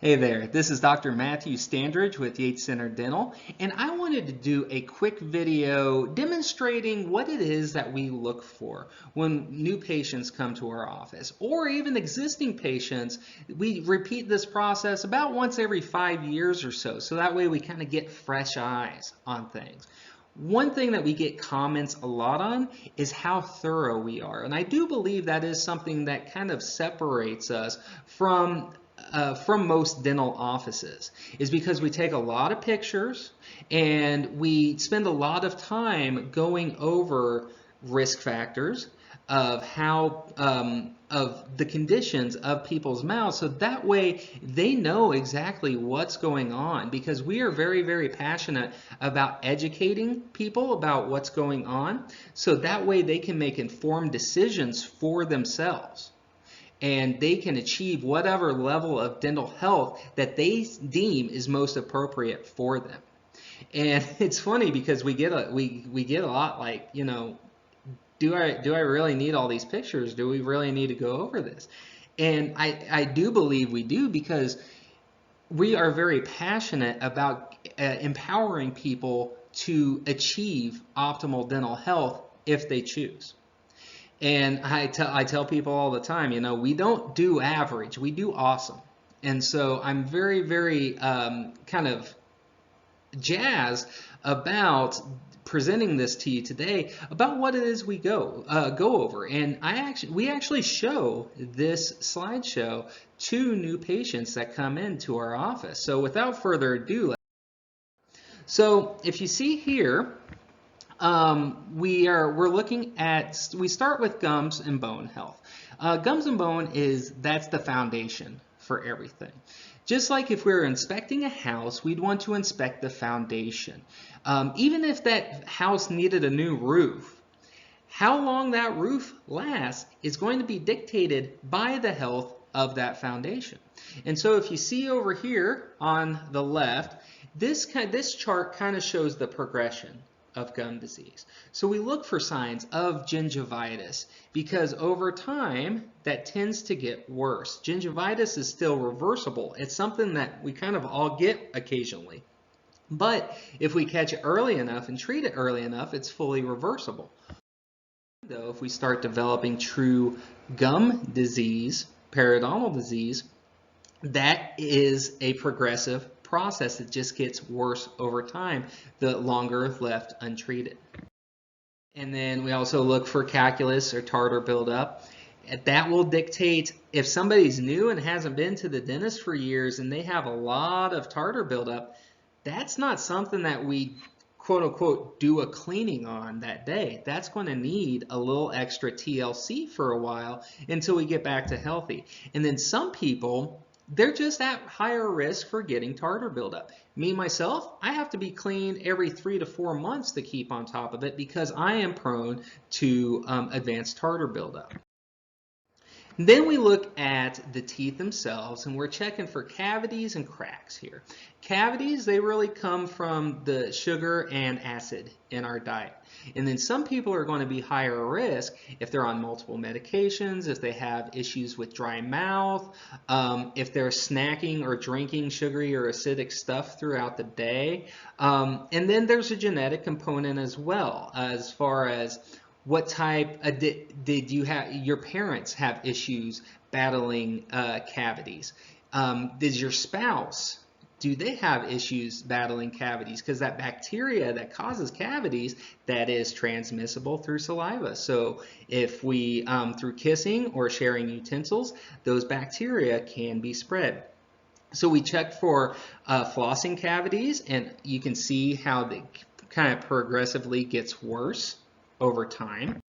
Hey there, this is Dr. Matthew Standridge with Yates Center Dental, and I wanted to do a quick video demonstrating what it is that we look for when new patients come to our office, or even existing patients. We repeat this process about once every 5 years or so that way we kind of get fresh eyes on things. One thing that we get comments a lot on is how thorough we are, and I do believe that is something that kind of separates us from most dental offices, is because we take a lot of pictures and we spend a lot of time going over risk factors of how of the conditions of people's mouths, so that way they know exactly what's going on, because we are very passionate about educating people about what's going on, so that way they can make informed decisions for themselves and they can achieve whatever level of dental health that they deem is most appropriate for them. And it's funny because we get a lot like, you know, do I really need all these pictures? Do we really need to go over this? And I do believe we do, because we are very passionate about empowering people to achieve optimal dental health if they choose. And I tell people all the time, you know, we don't do average, we do awesome. And so I'm very kind of jazzed about presenting this to you today about what it is we go over. And we actually show this slideshow to new patients that come into our office. So without further ado, so if you see here, we're looking at, we start with gums and bone health. Gums and bone that's the foundation for everything. Just like if we were inspecting a house, we'd want to inspect the foundation. Even if that house needed a new roof, how long that roof lasts is going to be dictated by the health of that foundation. And so if you see over here on the left, this chart kind of shows the progression of gum disease. So we look for signs of gingivitis, because over time that tends to get worse. Gingivitis is still reversible. It's something that we kind of all get occasionally. But if we catch it early enough and treat it early enough, it's fully reversible. Though if we start developing true gum disease, periodontal disease, that is a progressive process that just gets worse over time the longer left untreated. And then we also look for calculus or tartar buildup. That will dictate if somebody's new and hasn't been to the dentist for years and they have a lot of tartar buildup. That's not something that we quote unquote do a cleaning on that day. That's going to need a little extra TLC for a while until we get back to healthy. And then some people, they're just at higher risk for getting tartar buildup. Me, myself, I have to be cleaned every 3 to 4 months to keep on top of it, because I am prone to advanced tartar buildup. Then we look at the teeth themselves, and we're checking for cavities and cracks here. Cavities, they really come from the sugar and acid in our diet. And then some people are going to be higher risk if they're on multiple medications, if they have issues with dry mouth, if they're snacking or drinking sugary or acidic stuff throughout the day. And then there's a genetic component as well, as far as what type did you have, your parents have issues battling cavities? Does your spouse, do they have issues battling cavities? Because that bacteria that causes cavities, that is transmissible through saliva. So if we, through kissing or sharing utensils, those bacteria can be spread. So we check for flossing cavities, and you can see how they kind of progressively gets worse over time.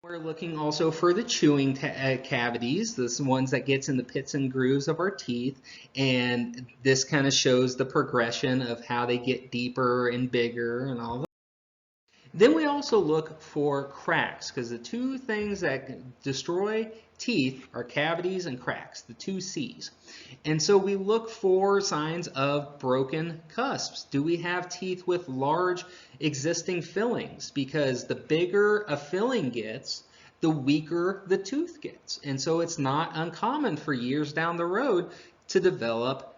We're looking also for the chewing cavities, the ones that gets in the pits and grooves of our teeth, and this kind of shows the progression of how they get deeper and bigger and all that. Then we also look for cracks, because the two things that destroy teeth are cavities and cracks, the two C's. And so we look for signs of broken cusps. Do we have teeth with large existing fillings? Because the bigger a filling gets, the weaker the tooth gets. And so it's not uncommon for years down the road to develop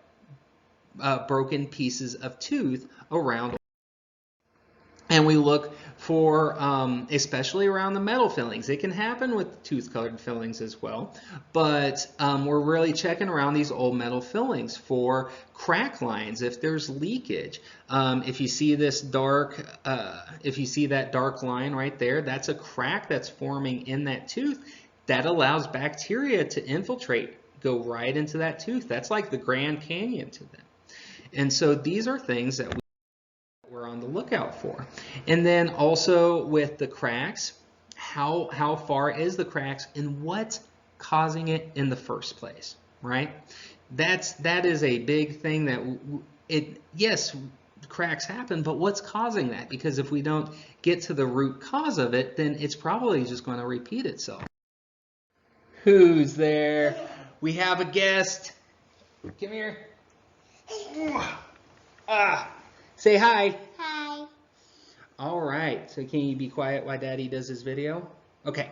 broken pieces of tooth around. And we look for, especially around the metal fillings. It can happen with tooth-colored fillings as well, but we're really checking around these old metal fillings for crack lines, if there's leakage. If you see this dark, if you see that dark line right there, that's a crack that's forming in that tooth that allows bacteria to infiltrate, go right into that tooth. That's like the Grand Canyon to them. And so these are things that we're on the lookout for. And then also with the cracks, how far is the cracks and what's causing it in the first place, right? That is a big thing that yes, cracks happen, but what's causing that? Because if we don't get to the root cause of it, then it's probably just going to repeat itself. Who's there? We have a guest. Come here. Say hi. Hi. All right. So can you be quiet while Daddy does his video? Okay.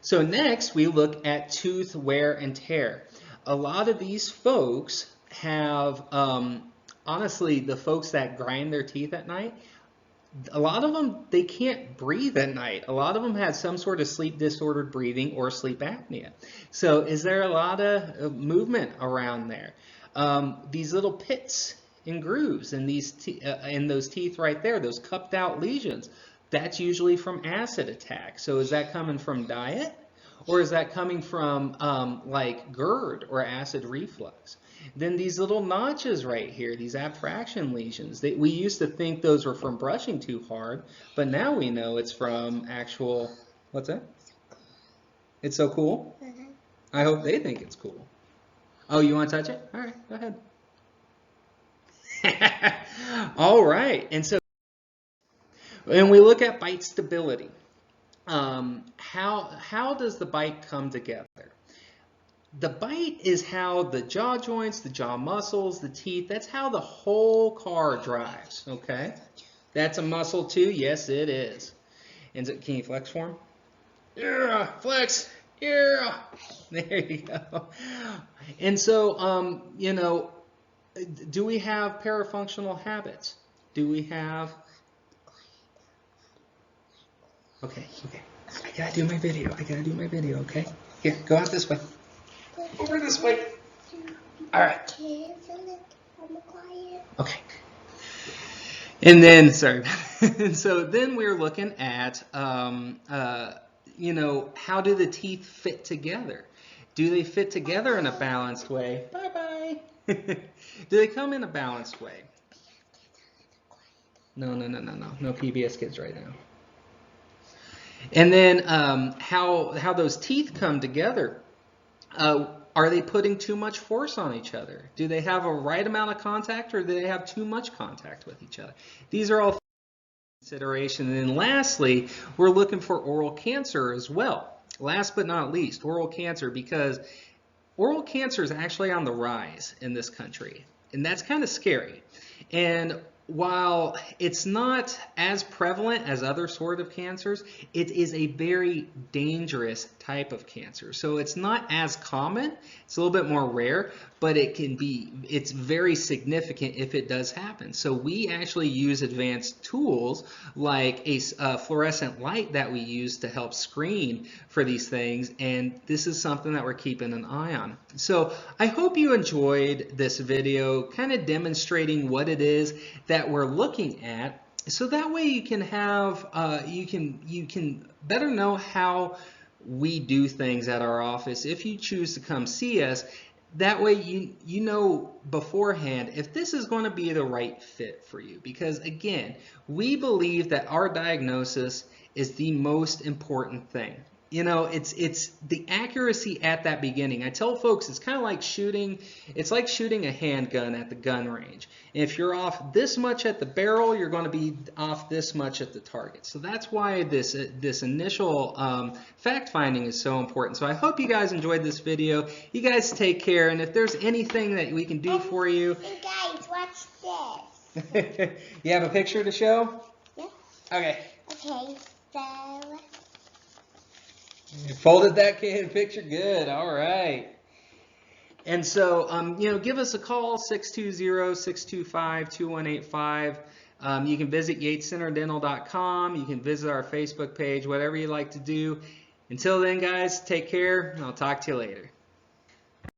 So next we look at tooth wear and tear. A lot of these folks have, honestly, the folks that grind their teeth at night, a lot of them, they can't breathe at night. A lot of them have some sort of sleep disordered breathing or sleep apnea. So is there a lot of movement around there? These little pits and grooves in those teeth right there, those cupped out lesions, that's usually from acid attack. So is that coming from diet, or is that coming from like GERD or acid reflux? Then these little notches right here, these abfraction lesions, we used to think those were from brushing too hard, but now we know it's from actual, what's that? It's so cool? I hope they think it's cool. Oh, you want to touch it? All right, go ahead. All right, and when we look at bite stability, how does the bite come together? The bite is how the jaw joints, the jaw muscles, the teeth, that's how the whole car drives, okay? That's a muscle too? Yes, it is. And can you flex for him? Yeah, flex, yeah. There you go. And so, you know, do we have parafunctional habits? Do we have... Okay. I gotta do my video, okay? Here, go out this way. Over this way. All right. Okay. And then, sorry. So then we're looking at, you know, how do the teeth fit together? Do they fit together in a balanced way? Bye-bye. Do they come in a balanced way? No. No PBS kids right now. And then how those teeth come together. Are they putting too much force on each other? Do they have a right amount of contact, or do they have too much contact with each other? These are all considerations. And then lastly, we're looking for oral cancer as well. Last but not least, oral cancer, because oral cancer is actually on the rise in this country, and that's kind of scary. And while it's not as prevalent as other sort of cancers, it is a very dangerous type of cancer. So it's not as common, it's a little bit more rare, but it's very significant if it does happen. So we actually use advanced tools like a fluorescent light that we use to help screen for these things, and this is something that we're keeping an eye on. So I hope you enjoyed this video, kind of demonstrating what it is that we're looking at, so that way you can have you can better know how we do things at our office. If you choose to come see us, that way you know beforehand if this is going to be the right fit for you, because again, we believe that our diagnosis is the most important thing. You know, it's the accuracy at that beginning. I tell folks it's kind of like shooting a handgun at the gun range. And if you're off this much at the barrel, you're going to be off this much at the target. So that's why this initial fact finding is so important. So I hope you guys enjoyed this video. You guys take care, and if there's anything that we can do for you. And guys, watch this. You have a picture to show? Yeah. Okay. Okay, so... You folded that picture? Good, all right. And so, give us a call, 620-625-2185. You can visit yatescenterdental.com. You can visit our Facebook page, whatever you like to do. Until then, guys, take care, and I'll talk to you later.